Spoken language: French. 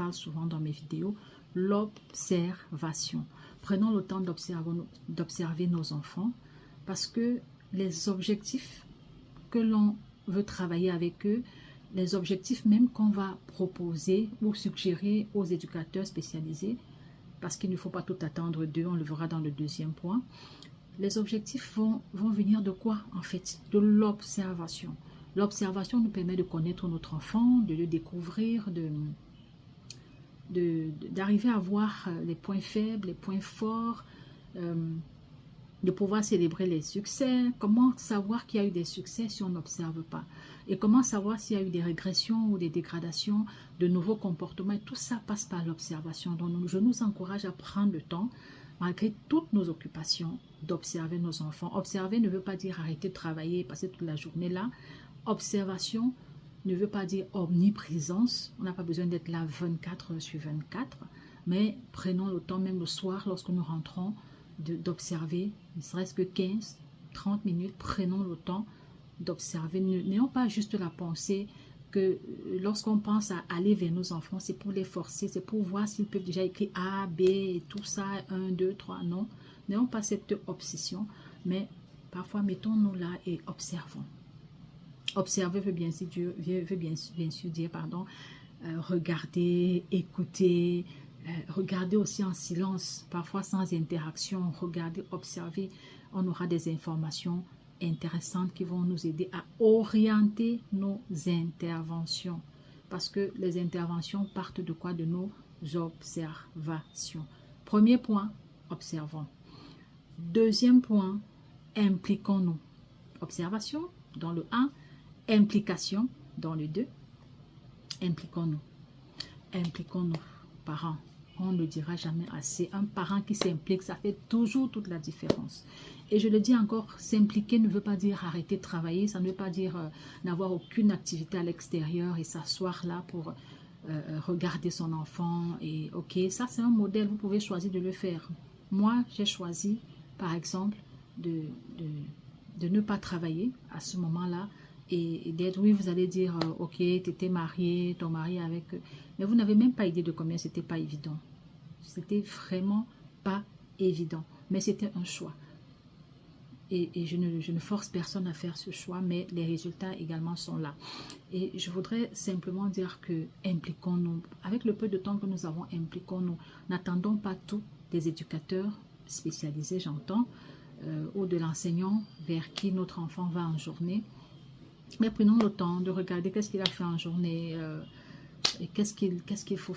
parle souvent dans mes vidéos, l'observation. Prenons le temps d'observer nos enfants parce que les objectifs que l'on veut travailler avec eux, les objectifs même qu'on va proposer ou suggérer aux éducateurs spécialisés, parce qu'il ne faut pas tout attendre d'eux, on le verra dans le deuxième point. Les objectifs vont venir de quoi en fait? De l'observation. L'observation nous permet de connaître notre enfant, de le découvrir, d'arriver à voir les points faibles, les points forts, de pouvoir célébrer les succès. Comment savoir qu'il y a eu des succès si on n'observe pas? Et comment savoir s'il y a eu des régressions ou des dégradations, de nouveaux comportements? Et tout ça passe par l'observation. Donc je nous encourage à prendre le temps, malgré toutes nos occupations, d'observer nos enfants. Observer ne veut pas dire arrêter de travailler et passer toute la journée là. Observation ne veut pas dire omniprésence. On n'a pas besoin d'être là 24 heures sur 24. Mais prenons le temps, même le soir, lorsque nous rentrons, d'observer, ne serait-ce que 15, 30 minutes. Prenons le temps d'observer. N'ayons pas juste la pensée que lorsqu'on pense à aller vers nos enfants, c'est pour les forcer, c'est pour voir s'ils peuvent déjà écrire A, B et tout ça, 1, 2, 3. Non, n'ayons pas cette obsession, mais parfois mettons-nous là et observons. Observer veut bien sûr dire, regarder, écouter, regarder aussi en silence, parfois sans interaction, regarder, observer, on aura des informations intéressantes qui vont nous aider à orienter nos interventions. Parce que les interventions partent de quoi? De nos observations. Premier point, observons. Deuxième point, impliquons-nous. Observation dans le 1, implication dans le 2. Impliquons-nous. Impliquons-nous, parents. On ne le dira jamais assez. Un parent qui s'implique, ça fait toujours toute la différence. Et je le dis encore, s'impliquer ne veut pas dire arrêter de travailler. Ça ne veut pas dire n'avoir aucune activité à l'extérieur et s'asseoir là pour regarder son enfant. Et ok, ça c'est un modèle, vous pouvez choisir de le faire. Moi, j'ai choisi, par exemple, de ne pas travailler à ce moment-là. Et d'être, oui, vous allez dire, ok, tu étais marié, ton mari avec... Mais vous n'avez même pas idée de combien c'était pas évident. C'était vraiment pas évident. Mais c'était un choix. Et je ne force personne à faire ce choix, mais les résultats également sont là. Et je voudrais simplement dire que impliquons-nous. Avec le peu de temps que nous avons, impliquons-nous. N'attendons pas tout des éducateurs spécialisés, j'entends, ou de l'enseignant vers qui notre enfant va en journée. Mais prenons le temps de regarder qu'est-ce qu'il a fait en journée et qu'est-ce qu'il faut